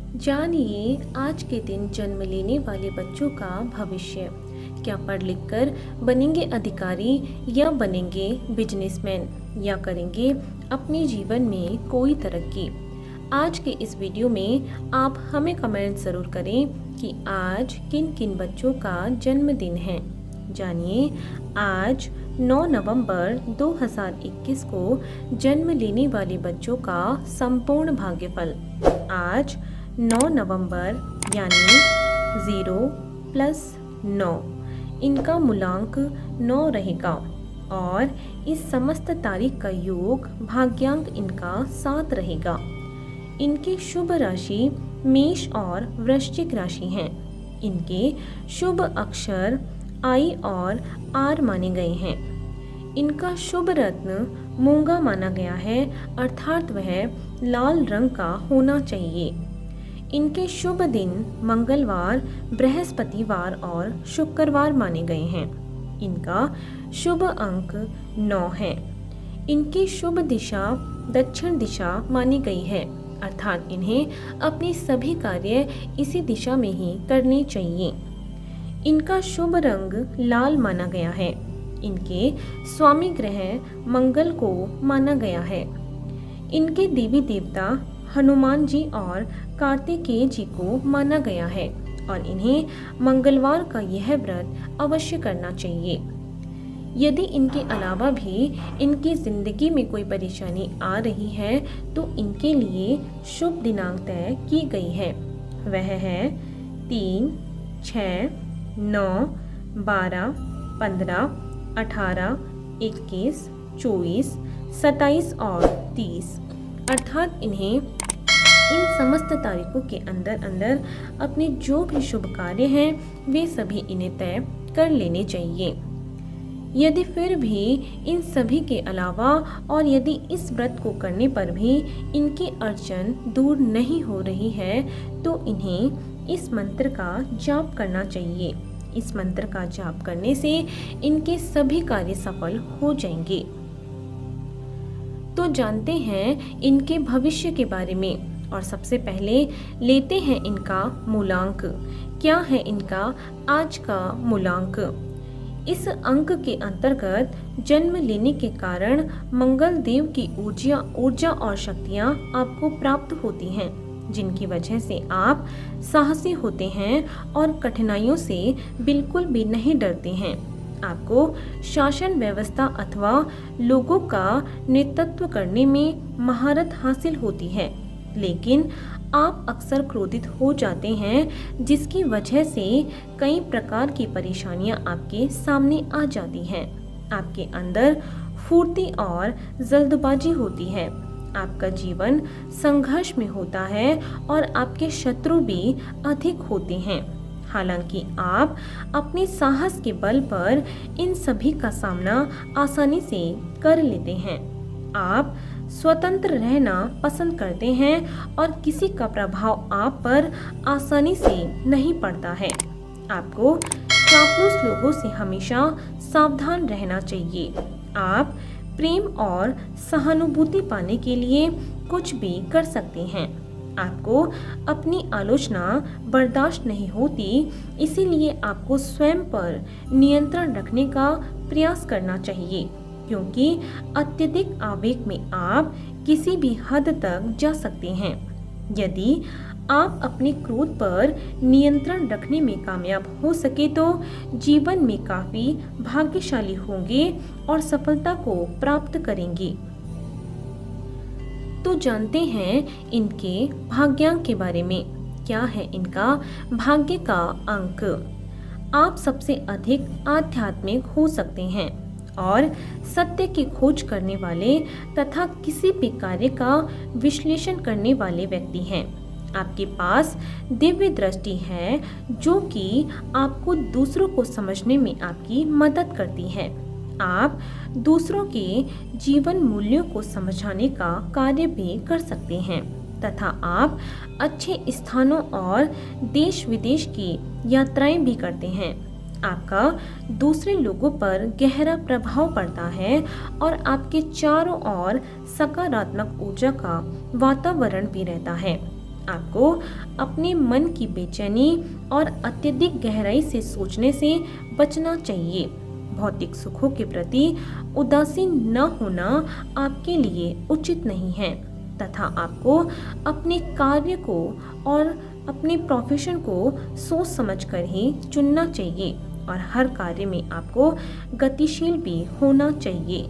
जानिए आज के दिन जन्म लेने वाले बच्चों का भविष्य। क्या पढ़ लिख कर बनेंगे अधिकारी या बनेंगे बिजनेसमैन या करेंगे अपने जीवन में कोई तरक्की। आज के इस वीडियो में आप हमें कमेंट ज़रूर करें कि आज किन किन बच्चों का जन्मदिन है। जानिए आज 9 नवंबर 2021 को जन्म लेने वाले बच्चों का संपूर्ण भाग्यफल। आज 9 नवंबर यानी 0 + 9 इनका मूलांक 9 रहेगा और इस समस्त तारीख का योग भाग्यांक इनका 7 रहेगा। इनकी शुभ राशि मेष और वृश्चिक राशि हैं। इनके शुभ अक्षर आई और आर माने गए हैं। इनका शुभ रत्न मूंगा माना गया है, अर्थात वह लाल रंग का होना चाहिए। इनके शुभ दिन मंगलवार, बृहस्पतिवार और शुक्रवार माने गए हैं। इनका शुभ अंक 9 है। इनकी शुभ दिशा दक्षिण दिशा मानी गई है, अर्थात इन्हें अपने सभी कार्य इसी दिशा में ही करने चाहिए। इनका शुभ रंग लाल माना गया है। इनके स्वामी ग्रह मंगल को माना गया है। इनके देवी देवता हनुमान जी और कार्तिकेय जी को माना गया है और इन्हें मंगलवार का यह व्रत अवश्य करना चाहिए। यदि इनके अलावा भी इनकी जिंदगी में कोई परेशानी आ रही है तो इनके लिए शुभ दिनांक तय की गई है। वह है 3, 6, 9, 12, 15, 18, 21, 24, 27 और 30, अर्थात इन्हें इन समस्त तारीखों के अंदर अंदर अपने जो भी शुभ कार्य हैं वे सभी इन्हें तय कर लेने चाहिए। यदि फिर भी इन सभी के अलावा और यदि इस व्रत को करने पर भी इनकी अड़चन दूर नहीं हो रही है तो इन्हें इस मंत्र का जाप करना चाहिए। इस मंत्र का जाप करने से इनके सभी कार्य सफल हो जाएंगे। तो जानते हैं इनके भविष्य के बारे में और सबसे पहले लेते हैं इनका मूलांक। क्या है इनका आज का मूलांक? इस अंक के अंतर्गत जन्म लेने के कारण मंगल देव की ऊर्जा और शक्तियाँ आपको प्राप्त होती हैं, जिनकी वजह से आप साहसी होते हैं और कठिनाइयों से बिल्कुल भी नहीं डरते हैं। आपको शासन व्यवस्था अथवा लोगों का नेतृत्व करने में महारत हासिल होती है, लेकिन आप अक्सर क्रोधित हो जाते हैं, जिसकी वजह से कई प्रकार की परेशानियां आपके सामने आ जाती हैं। आपके अंदर फुर्ती और जल्दबाजी होती है। आपका जीवन संघर्ष में होता है और आपके शत्रु भी अधिक होते हैं। हालांकि आप अपने साहस के बल पर इन सभी का सामना आसानी से कर लेते हैं। आप स्वतंत्र रहना पसंद करते हैं और किसी का प्रभाव आप पर आसानी से नहीं पड़ता है। आपको चापलूस लोगों से हमेशा सावधान रहना चाहिए। आप प्रेम और सहानुभूति पाने के लिए कुछ भी कर सकते हैं। आपको अपनी आलोचना बर्दाश्त नहीं होती, इसीलिए आपको स्वयं पर नियंत्रण रखने का प्रयास करना चाहिए, क्योंकि अत्यधिक आवेग में आप किसी भी हद तक जा सकते हैं। यदि आप अपने क्रोध पर नियंत्रण रखने में कामयाब हो सके तो जीवन में काफी भाग्यशाली होंगे और सफलता को प्राप्त करेंगे। तो जानते हैं इनके भाग्यांक के बारे में। क्या है इनका भाग्य का अंक? आप सबसे अधिक आध्यात्मिक हो सकते हैं और सत्य की खोज करने वाले तथा किसी भी कार्य का विश्लेषण करने वाले व्यक्ति हैं। आपके पास दिव्य दृष्टि है जो कि आपको दूसरों को समझने में आपकी मदद करती है। आप दूसरों के जीवन मूल्यों को समझाने का कार्य भी कर सकते हैं तथा आप अच्छे स्थानों और देश विदेश की यात्राएं भी करते हैं। आपका दूसरे लोगों पर गहरा प्रभाव पड़ता है और आपके चारों ओर सकारात्मक ऊर्जा का वातावरण भी रहता है। आपको अपने मन की बेचैनी और अत्यधिक गहराई से सोचने से बचना चाहिए। भौतिक सुखों के प्रति उदासीन न होना आपके लिए उचित नहीं है तथा आपको अपने कार्य को और अपने प्रोफेशन को सोच समझकर ही चुनना चाहिए और हर कार्य में आपको गतिशील भी होना चाहिए।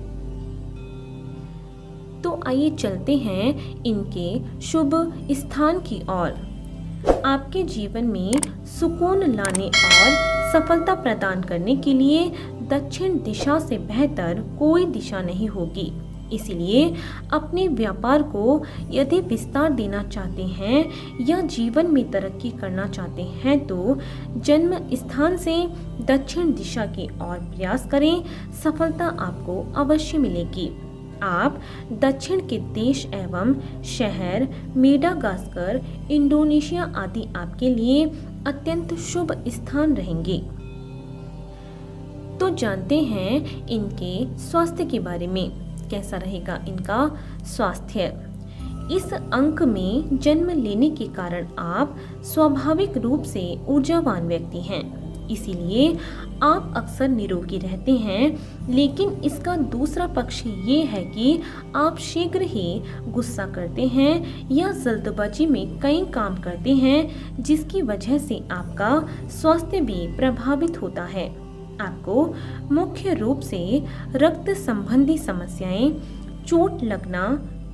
तो आइए चलते हैं इनके शुभ स्थान की ओर। आपके जीवन में सुकून लाने और सफलता प्रदान करने के लिए दक्षिण दिशा से बेहतर कोई दिशा नहीं होगी। इसलिए अपने व्यापार को यदि विस्तार देना चाहते हैं या जीवन में तरक्की करना चाहते हैं तो जन्म स्थान से दक्षिण दिशा की ओर प्रयास करें। सफलता आपको अवश्य मिलेगी। आप दक्षिण के देश एवं शहर मेडागास्कर, इंडोनेशिया आदि आपके लिए अत्यंत शुभ स्थान रहेंगे। तो जानते हैं इनके स्वास्थ्य के बारे में। कैसा रहेगा इनका स्वास्थ्य? इस अंक में जन्म लेने के कारण आप स्वाभाविक रूप से ऊर्जावान व्यक्ति हैं, इसीलिए आप अक्सर निरोगी रहते हैं। लेकिन इसका दूसरा पक्ष ये है कि आप शीघ्र ही गुस्सा करते हैं या जल्दबाजी में कई काम करते हैं, जिसकी वजह से आपका स्वास्थ्य भी प्रभावित होता है। आपको मुख्य रूप से रक्त संबंधी समस्याएं, चोट लगना,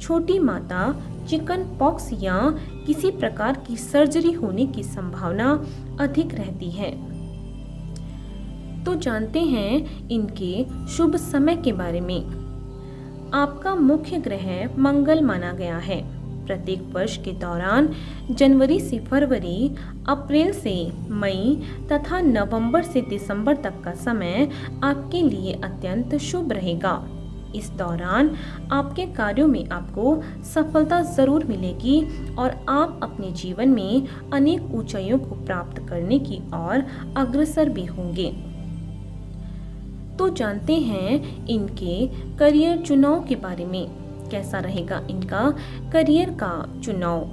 छोटी माता, चिकन पॉक्स या किसी प्रकार की सर्जरी होने की संभावना अधिक रहती है। तो जानते हैं इनके शुभ समय के बारे में। आपका मुख्य ग्रह मंगल माना गया है। प्रत्येक वर्ष के दौरान जनवरी से फरवरी, अप्रैल से मई तथा नवंबर से दिसंबर तक का समय आपके लिए अत्यंत शुभ रहेगा। इस दौरान आपके कार्यों में आपको सफलता जरूर मिलेगी और आप अपने जीवन में अनेक ऊंचाइयों को प्राप्त करने की ओर अग्रसर भी होंगे। तो जानते हैं इनके करियर चुनाव के बारे में। कैसा रहेगा इनका करियर का चुनाव?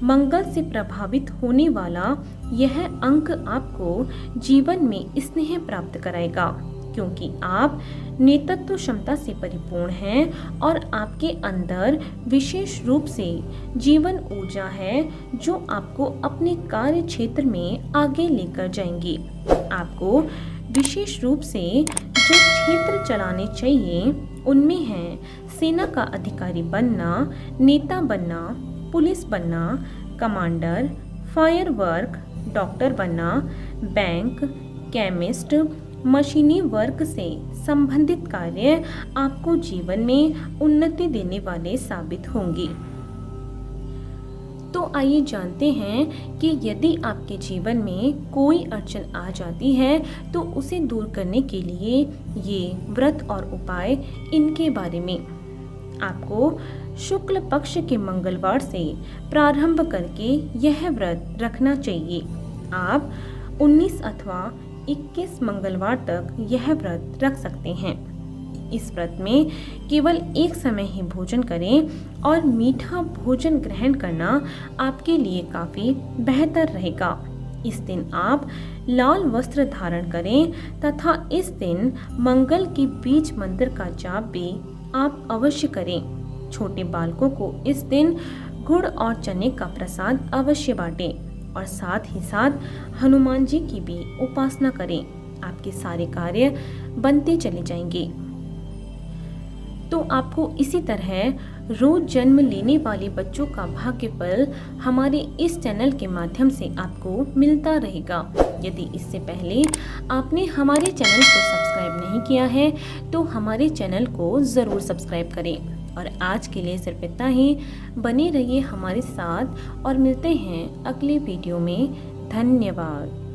मंगल से प्रभावित होने वाला यह अंक आपको जीवन में स्नेह प्राप्त कराएगा, क्योंकि आप नेतृत्व क्षमता से परिपूर्ण हैं और आपके अंदर विशेष रूप से जीवन ऊर्जा है जो आपको अपने कार्य क्षेत्र में आगे लेकर जाएंगी। आपको विशेष रूप से जो क्षेत्र चलाने चाहिए उनमें है सेना का अधिकारी बनना, नेता बनना, पुलिस बनना, कमांडर, फायर वर्क, डॉक्टर बनना, बैंक, केमिस्ट, मशीनी वर्क से संबंधित कार्य आपको जीवन में उन्नति देने वाले साबित होंगे। तो आइए जानते हैं कि यदि आपके जीवन में कोई अड़चन आ जाती है तो उसे दूर करने के लिए ये व्रत और उपाय इनके बारे में। आपको शुक्ल पक्ष के मंगलवार से प्रारंभ करके यह व्रत रखना चाहिए। आप 19 अथवा 21 मंगलवार तक यह व्रत रख सकते हैं। इस व्रत में केवल एक समय ही भोजन करें और मीठा भोजन ग्रहण करना आपके लिए काफी बेहतर रहेगा। इस दिन आप लाल वस्त्र धारण करें तथा इस दिन मंगल के बीज मंत्र का जाप भी आप अवश्य करें। छोटे बालकों को इस दिन गुड़ और चने का प्रसाद अवश्य बांटें और साथ ही साथ हनुमान जी की भी उपासना करें। आपके सारे कार्य बनते चले जाएंगे। तो आपको इसी तरह रोज जन्म लेने वाले बच्चों का भाग्य फल हमारे इस चैनल के माध्यम से आपको मिलता रहेगा। यदि इससे पहले आपने हमारे चैनल को सब्सक्राइब नहीं किया है तो हमारे चैनल को ज़रूर सब्सक्राइब करें। और आज के लिए सिर्फ इतना ही। बने रहिए हमारे साथ और मिलते हैं अगले वीडियो में। धन्यवाद।